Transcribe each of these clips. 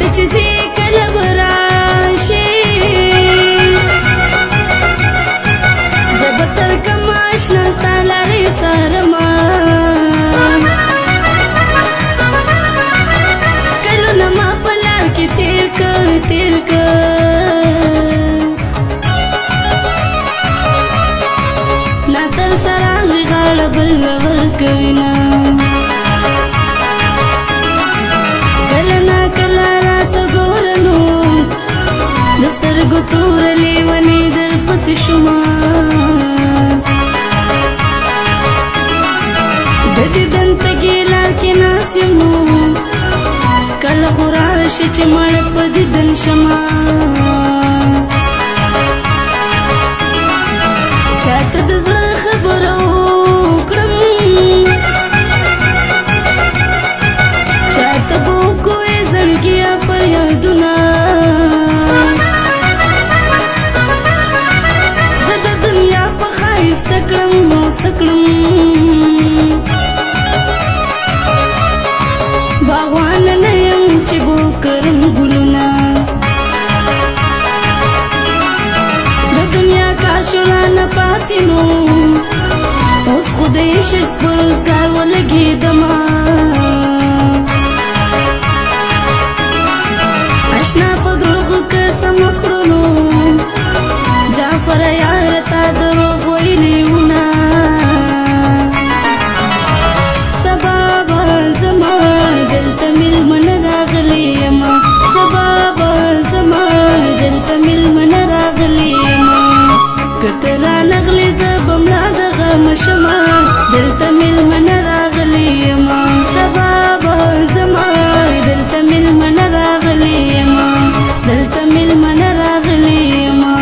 چرته چې زی کله به راشي زه به ترکم اشنا ستا لارې څارمه کلونه ما په لار کې تېر که لا تر سره غاړه بل ورکوینه کله ناکله راته ګوره نو د سترګو توره لیونۍ درپسې شومه د دیدن تږې لار کې ناست یم نو کله خو راشي چې مړه په دیدن شمه چاته د زړه خبره وکړم چاته به وکوې زړګیه فریادونه زه د دنیا په ښایسته کړم موسه کړم باغوانه نه یم چې بو کرم ګلونه د دنیا کاشو رانه پاتې نو اوس خو د عشق په روزګار ولګېدمه اشنا په دروغو قسم وکړو نو جعفره یاره تا دروغ ویلي وونه سبا به زما دلته مېلمنه راغلې یمه سبا به زما دلته مېلمنه راغلې یمه که ته رانغلې زه به ملا د غمه شمه دلته مېلمنه راغلې یمه سبا به زما دلته مېلمنه راغلې یمه دلته مېلمنه راغلې یمه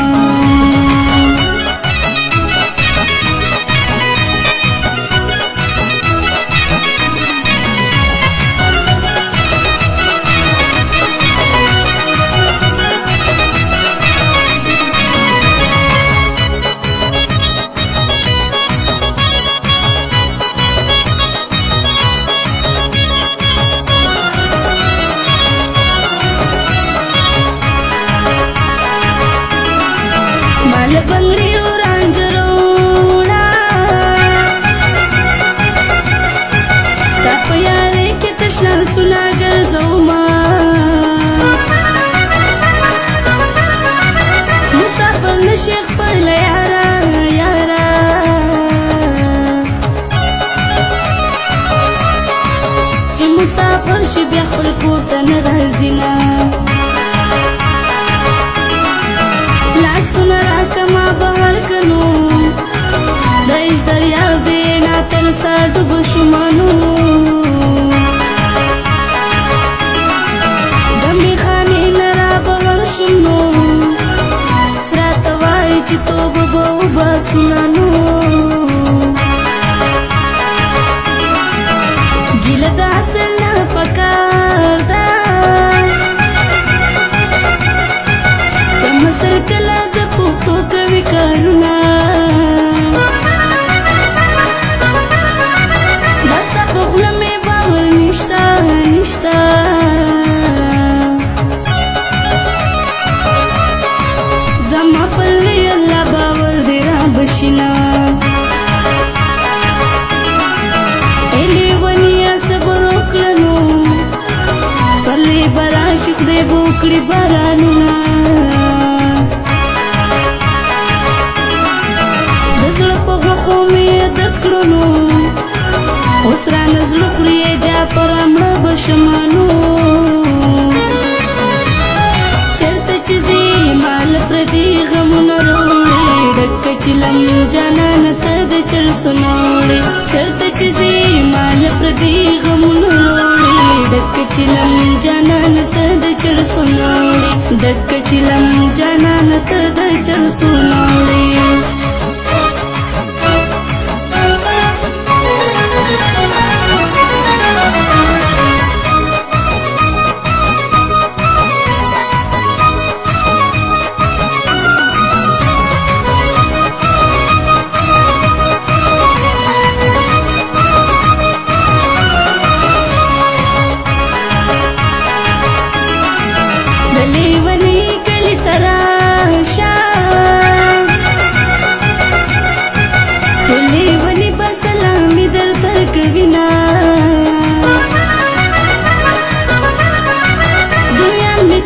بنگړي او رانجروړه ستا په یارۍ کې تشنه سونه ګرځومه مسافر نشي خپله یاره چې مسافر شي بیا خپل کور ته نه راځي نه لاسونه راکما بهر کنو د عشق دریاب دی نا تر سا ډوبه شومانو د میخانې نه را بهر شوم نو راته وایي چې توبه به وباسو نانو ګیله د اصل نه پکار ده مسل کله د پښتو کوي کارونه بستا په خوله مې باور نشته زما په لې الله باور دې را بشینه ای لیونیه صبر وکړه نو پرلې به راشي خدای به وکړي بارانونه د زړه په غوښو مې عادت کړو نو اوس رانه زړه خوري جعفره مړه به شمانو چېرته چې ځې مال پردي غمونه راوړې ډکه چیلم جانانه ته د چرسو نه وړې چېرته چې ځې مال پردي غمونه راوړې ډکه چیلم جانانه ته د چرسو نه وړې ډکه چیلم جانانه ته د چرسو نه وړې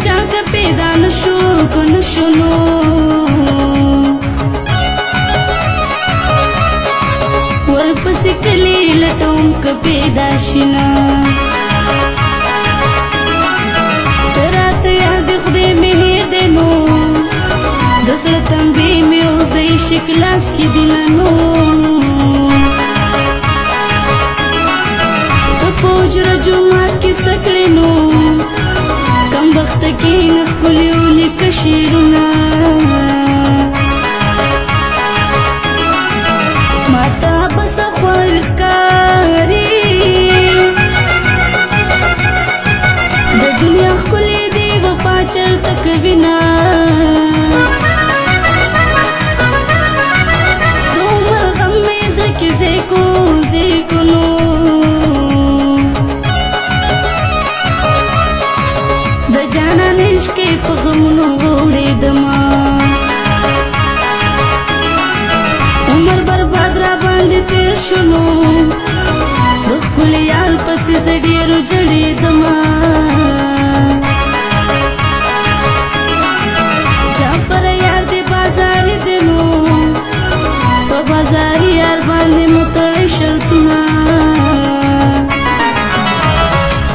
چاکه پیدا نشو که نشو نو ورپسې کلی لټوم که پیدا شینا تراته یاد خدای مې هیر دی نو د زړه تمبې مې اوس د عشق لاس کې دي نه نو ته په حجره جومات کې څه کړې نو کم بخته کښېنه ښکلي ولیکه شعرونه ماته بس خوار ښکاري د دنیا ښکلې دی وفا چرته کوینه د عمر غم مې زړه کې زیکو زیکو نو د جانان عشقې په غمونو غوړېدمه عمر برباد را باندې تیر شونو د ښکلي یار پسې زه ډېرو جړېدمه چا پر یار دې بازاري دی نو په بازاري یار باندې مو تړی شرطونه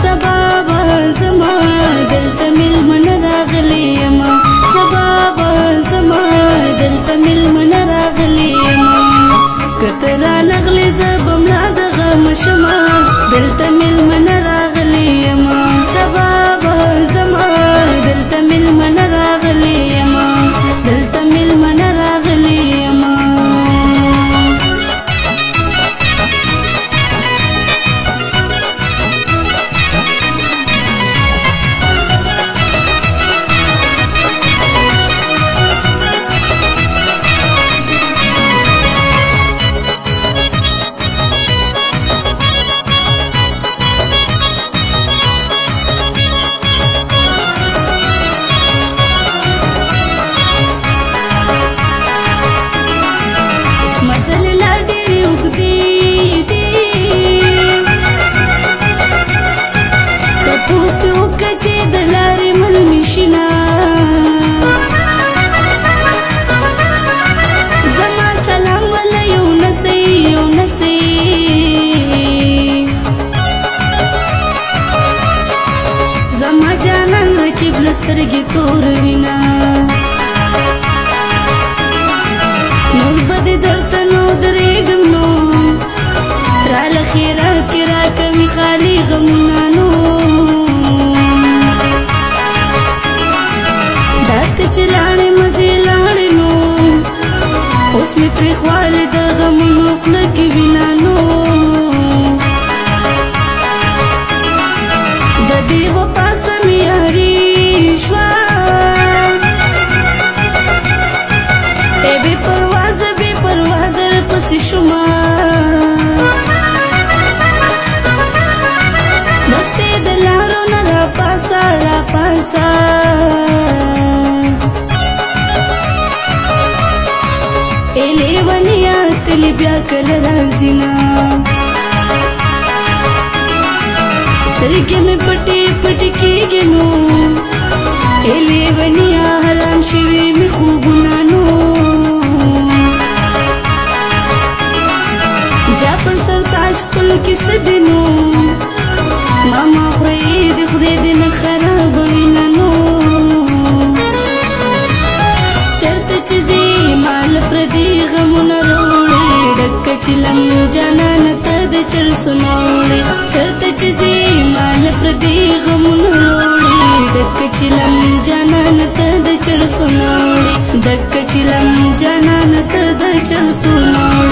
سبا به زما دلته مېلمنه راغلې یمه سبا به زما دلته مېلمنه راغلې یمه که ته رانغلې زه به ملا د غمه شمه دلته مېلمنه راغلې یمه سبا به زما دلته مېلمنه راغلې یمه دلته مېلمنه راغلې یمه سترګې تور وینا نور به دې درته نو درېږم نو راله خیرات کې راکوي خالي غمونه نو دا ته چې لاړې مزې لاړې نو اوس مې ترېخوالی د غمونو خوله کې وینا نو د بې وفا سمې یاري شوا ای بی پروازه بی پروا در پسی شما مستی دلارو نا را پاسا را پاسا ای لیونیا تلی بیا کل رازینا سترګې مې پټې پټې کېږي نو ای لیونیا حرام شوي مې خوبونه نو جا پر سر تاج خپلو کې څه دي نو ماما خورئ د خدای دې نه خرابوي نه نو چرته چې ځې مال پردي غمونه راوړې ډکه چلم جانانه ته د چرسو نه وړې چرته چې ځې مال پردي غمونه راوړې ډکه چلم جانانه ته د چرسو نه وړې ډکه چلم جانانه ته د چرسو نه وړې